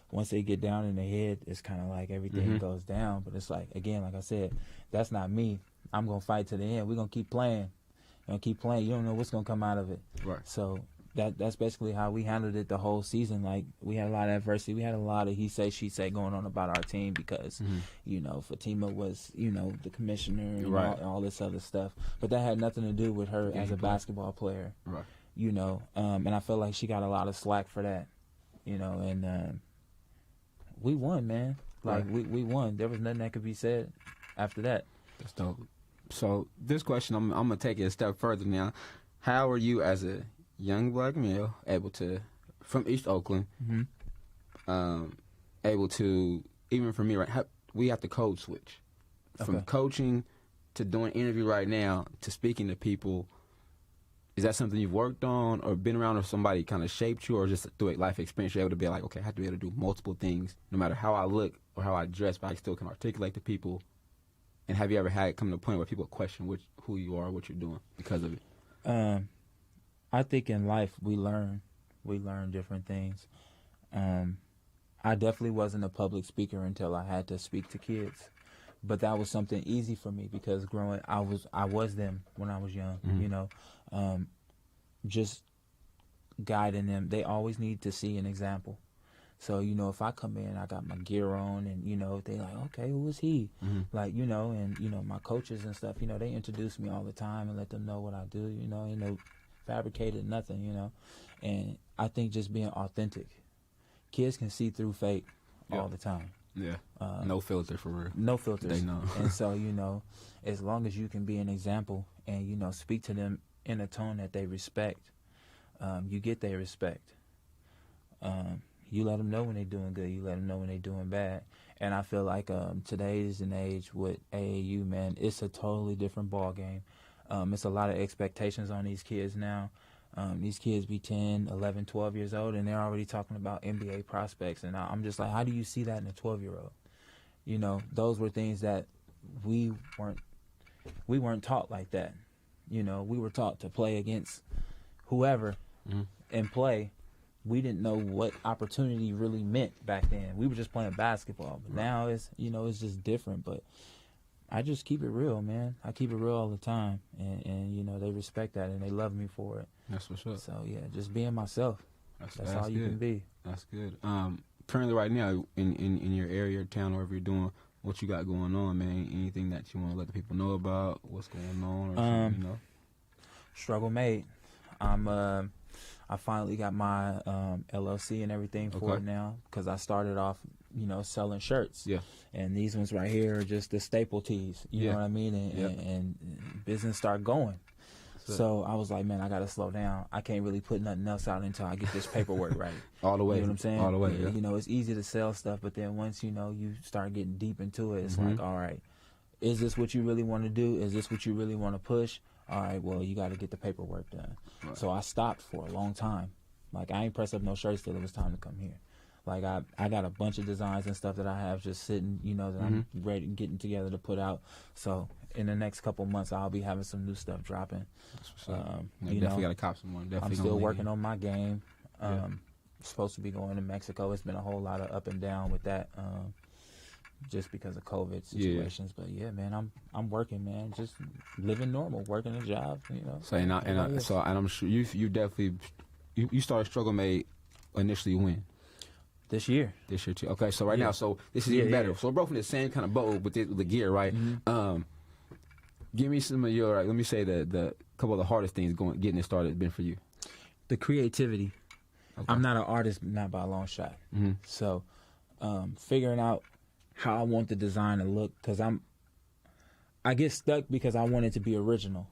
Once they get down in the head, it's kind of like everything goes down. But it's like, again, like I said, that's not me. I'm going to fight to the end. We're going to keep playing. You don't know what's going to come out of it. Right. So that's basically how we handled it the whole season. Like, we had a lot of adversity. We had a lot of he say, she say going on about our team because, you know, Fatima was, you know, the commissioner and all this other stuff. But that had nothing to do with her as a basketball player. Right. You know, and I feel like she got a lot of slack for that, you know, and we won, man. Like, we won. There was nothing that could be said after that. That's dope. So this question, I'm going to take it a step further now. How are you as a young black male able to, from East Oakland, able to, even for me, right, we have to code switch. From coaching to doing an interview right now to speaking to people. Is that something you've worked on or been around, or somebody kind of shaped you, or just through a life experience you're able to be like, okay, I have to be able to do multiple things no matter how I look or how I dress, but I still can articulate to people? And have you ever had it come to a point where people question who you are, what you're doing because of it? I think in life we learn different things. I definitely wasn't a public speaker until I had to speak to kids, but that was something easy for me because growing, I was them when I was young. You know, just guiding them. They always need to see an example. So, you know, if I come in, I got my gear on, and, you know, they like, okay, who is he? Like, you know, and, you know, my coaches and stuff, you know, they introduce me all the time and let them know what I do, you know, fabricated nothing, you know. And I think just being authentic. Kids can see through fake all the time. Yeah. No filter for real. No filters. They know. And so, you know, as long as you can be an example and, you know, speak to them in a tone that they respect, you get their respect. You let them know when they're doing good. You let them know when they're doing bad. And I feel like today's an age with AAU, man, it's a totally different ball game. It's a lot of expectations on these kids now. These kids be 10, 11, 12 years old, and they're already talking about NBA prospects. And I'm just like, how do you see that in a 12-year-old? You know, those were things that we weren't taught like that. You know, we were taught to play against whoever and play. We didn't know what opportunity really meant back then. We were just playing basketball. But now it's, you know, it's just different. But I just keep it real, man. I keep it real all the time. And you know, they respect that and they love me for it. That's what's up. So, yeah, just being myself. That's all you can be. That's good. Currently right now in your area or town, wherever you're doing, what you got going on, man? Anything that you want to let the people know about? What's going on? Or something, you know? Struggle made. I finally got my LLC and everything for it now because I started off, you know, selling shirts. Yeah. And these ones right here are just the staple tees. You know what I mean? And business started going. So I was like, man, I got to slow down. I can't really put nothing else out until I get this paperwork right. All the way. You know what I'm saying? All the way, yeah. You know, it's easy to sell stuff, but then once, you know, you start getting deep into it, it's like, all right, is this what you really want to do? Is this what you really want to push? all right, well, you got to get the paperwork done. Right. So I stopped for a long time. Like, I ain't pressed up no shirts till it was time to come here. Like, I got a bunch of designs and stuff that I have just sitting, you know, that I'm ready, getting together to put out. So in the next couple months, I'll be having some new stuff dropping. You definitely got to cop some more. I'm still working on my game. Supposed to be going to Mexico. It's been a whole lot of up and down with that, just because of COVID situations. But yeah, man, I'm working, man, just living normal, working a job, you know. So and I'm sure you definitely you started Struggle Made initially when? This year too. Okay, so right now, so this is even better. So we're both in the same kind of boat with the gear, right? Give me some of your, let me say the couple of the hardest things getting it started been for you. The creativity. Okay. I'm not an artist, not by a long shot. So figuring out how I want the design to look, because I get stuck because I want it to be original.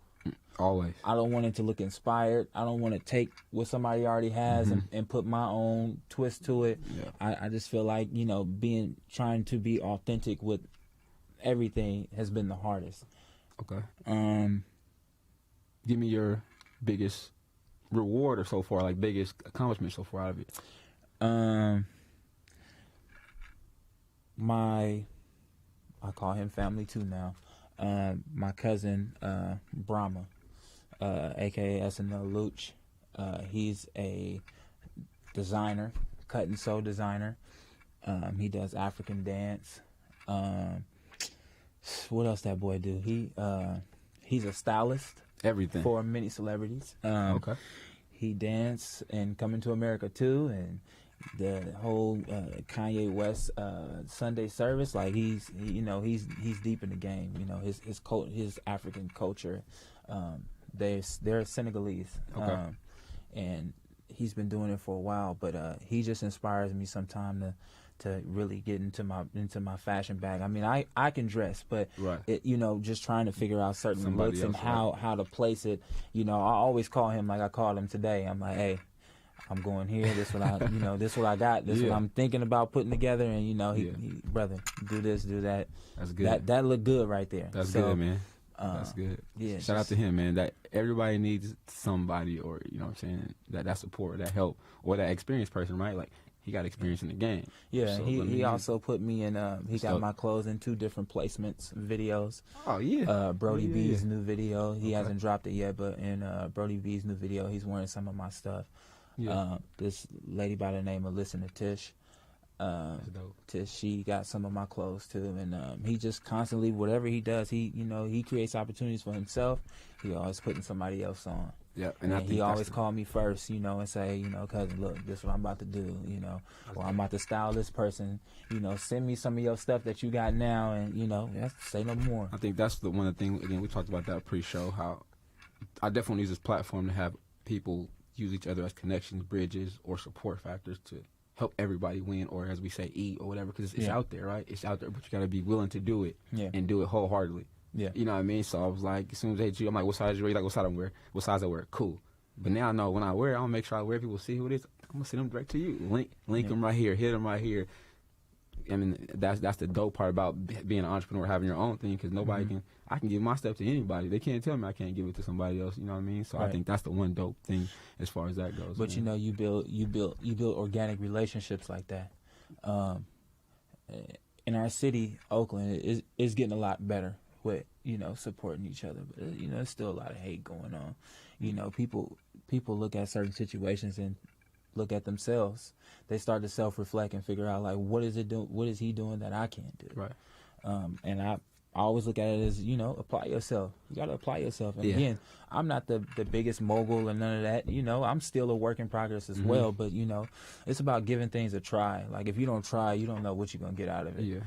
Always. I don't want it to look inspired. I don't want to take what somebody already has and put my own twist to it. Yeah. I just feel like, you know, trying to be authentic with everything has been the hardest. Okay. Give me your biggest reward or so far, like biggest accomplishment so far out of it. I call him family too now. My cousin Brahma, aka SNL Luch, he's a designer, cut and sew designer. He does African dance. What else that boy do? He's a stylist. Everything for many celebrities. Okay. He danced in Coming to America too, and the whole Kanye West Sunday service. Like he's deep in the game. You know, his African culture. They're Senegalese. Okay. And he's been doing it for a while, but he just inspires me sometime to really get into my fashion bag. I mean, I can dress, but just trying to figure out certain looks and how to place it. You know, I always call him like I called him today. I'm like, hey, I'm going here. This what I this what I got. This what I'm thinking about putting together. And he brother, do this, do that. That's good. That looked good right there. That's good, man. That's good. Yeah. Shout out to him, man. That everybody needs somebody, or you know what I'm saying, that support, that help, or that experienced person, right? Like he got experience in the game. Yeah, so he also put me in. He got my clothes in 2 different placements, videos. Oh yeah. Brody B's new video. He hasn't dropped it yet, but in Brody B's new video, he's wearing some of my stuff. Yeah. This lady by the name of Listen to Tish. Tish, she got some of my clothes too, and he just constantly, whatever he does, he creates opportunities for himself. He always putting somebody else on. Yeah, and he always call me first, and say, cousin, look, this is what I'm about to do, or I'm about to style this person, send me some of your stuff that you got now, and say no more. I think that's one of the things. Again, we talked about that pre-show. How I definitely use this platform to have people use each other as connections, bridges, or support factors to help everybody win, or as we say, eat or whatever, because it's out there, right? It's out there, but you got to be willing to do it and do it wholeheartedly. Yeah. You know what I mean? So I was like, as soon as they hit you, I'm like, what size you wear? Like, what size I wear? What size I wear? Cool. But now I know when I wear it, I'm going to make sure I wear, people see who it is. I'm going to send them direct to you. Link them right here. Hit them right here. I mean, that's the dope part about being an entrepreneur, having your own thing, because nobody can. I can give my stuff to anybody. They can't tell me I can't give it to somebody else. You know what I mean? So I think that's the one dope thing as far as that goes. But man. you build organic relationships like that. In our city, Oakland, is getting a lot better with supporting each other. But there's still a lot of hate going on. People look at certain situations and look at themselves. They start to self-reflect and figure out, like, what is he doing that I can't do? Right. And I always look at it as, apply yourself. You got to apply yourself. And again, I'm not the biggest mogul and none of that. I'm still a work in progress as well. But, it's about giving things a try. Like, if you don't try, you don't know what you're going to get out of it. Yeah.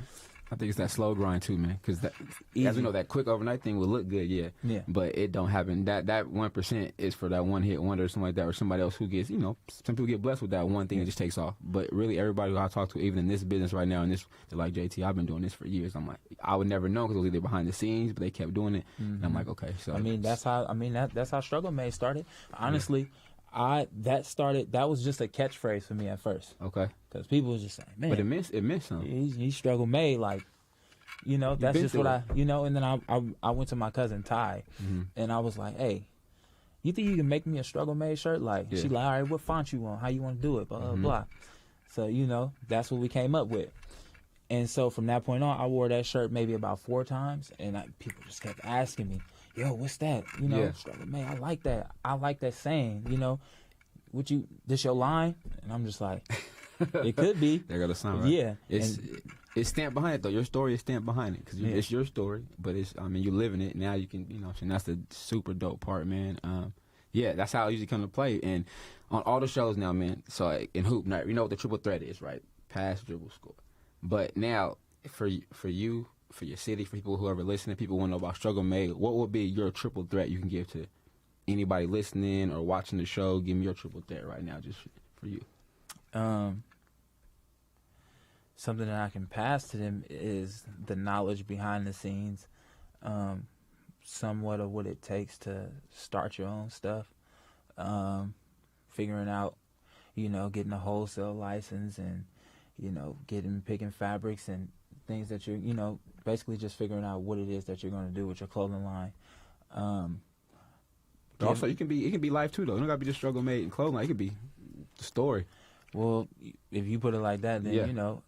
I think it's that slow grind too, man. Because as we know, that quick overnight thing will look good, yeah. But it don't happen. That 1% is for that one hit wonder or something like that, or somebody else who gets, some people get blessed with that one thing and just takes off. But really, everybody who I talk to, even in this business right now, they're like, JT, I've been doing this for years. I'm like, I would never know because it was either behind the scenes, but they kept doing it. And I'm like, okay. So that's how Struggle Made started. Honestly. That was just a catchphrase for me at first. Okay. Because people was just saying, man. But it meant something. He Struggle Made, like, that's been just through what and then I went to my cousin Ty, and I was like, hey, you think you can make me a struggle made shirt? Like, she like, all right, what font you want? How you want to do it? Blah, blah, blah. So, that's what we came up with. And so from that point on, I wore that shirt maybe about 4 times, and people just kept asking me, yo, what's that? Struggle made. I like that. I like that saying, this your line? And I'm just like, it could be. They got a sign, right? Yeah. It's stamped behind it, though. Your story is stamped behind it because it's your story, but you're living it. Now you can, and that's the super dope part, man. That's how it usually come to play. And on all the shows now, man, so in hoop night, you know what the triple threat is, right? Pass, dribble, score. But now, for you, for your city, for people who are listening, people want to know about Struggle Made, what would be your triple threat you can give to anybody listening or watching the show? Give me your triple threat right now, just for you. Something that I can pass to them is the knowledge behind the scenes, somewhat of what it takes to start your own stuff, figuring out, getting a wholesale license and, picking fabrics and things that you're, basically just figuring out what it is that you're going to do with your clothing line. Also, it can be life too, though. It don't got to be just Struggle Made in clothing line. It could be the story. Well, if you put it like that, then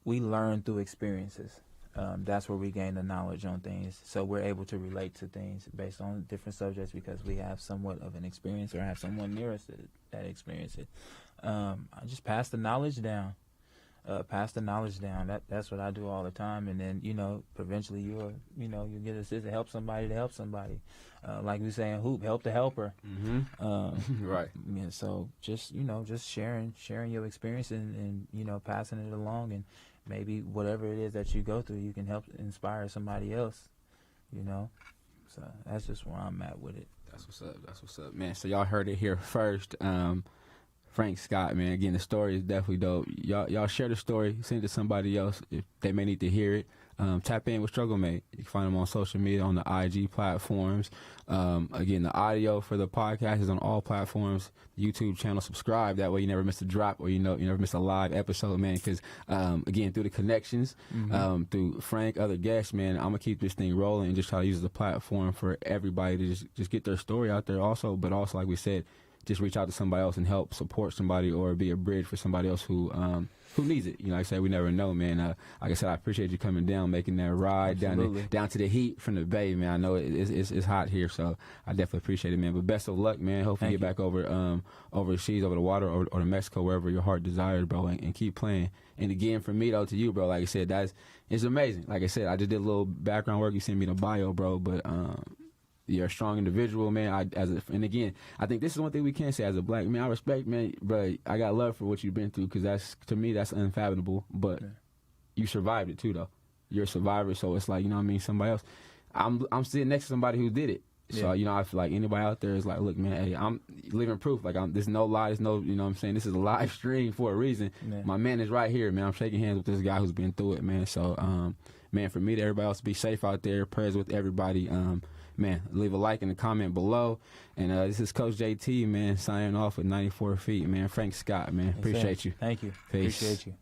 we learn through experiences. That's where we gain the knowledge on things. So we're able to relate to things based on different subjects because we have somewhat of an experience or have someone near us that experienced it. I just pass the knowledge down. That's what I do all the time. And then, eventually you'll get assisted, help somebody to help somebody. Like we say in hoop, help the helper. Right. So just sharing your experience and passing it along, and maybe whatever it is that you go through, you can help inspire somebody else, So that's just where I'm at with it. That's what's up, man. So y'all heard it here first. Frank Scott, man. Again, the story is definitely dope. Y'all share the story, send it to somebody else if they may need to hear it. Tap in with Struggle Mate. You can find them on social media on the IG platforms. Again, the audio for the podcast is on all platforms. The YouTube channel, subscribe. That way you never miss a drop or you never miss a live episode, man. Because, again, through the connections, through Frank, other guests, man, I'm going to keep this thing rolling and just try to use the platform for everybody to just get their story out there also. But also, like we said, just reach out to somebody else and help support somebody or be a bridge for somebody else who needs it. Like I said, we never know, man. Like I said, I appreciate you coming down, making that ride down to the heat from the Bay, man. I know it's hot here, so I definitely appreciate it, man. But best of luck, man. Hopefully you get back over overseas, over the water, or to Mexico, wherever your heart desires, bro, and keep playing. And again, from me, though, to you, bro, like I said, it's amazing. Like I said, I just did a little background work. You sent me the bio, bro, but you're a strong individual, man. And again, I think this is one thing we can say as a black man. I respect, man, but I got love for what you've been through because to me, that's unfathomable. But you survived it too, though. You're a survivor, so it's like, somebody else. I'm sitting next to somebody who did it. So, I feel like anybody out there is like, look, man, hey, I'm living proof. Like, there's no lie, there's no, what I'm saying? This is a live stream for a reason. Yeah. My man is right here, man. I'm shaking hands with this guy who's been through it, man. So, man, for me to everybody else, be safe out there. Prayers with everybody. Man, leave a like and a comment below. And this is Coach JT, man, signing off with 94 feet. Man, Frank Scott, man. Appreciate you. Thank you. Peace. Appreciate you.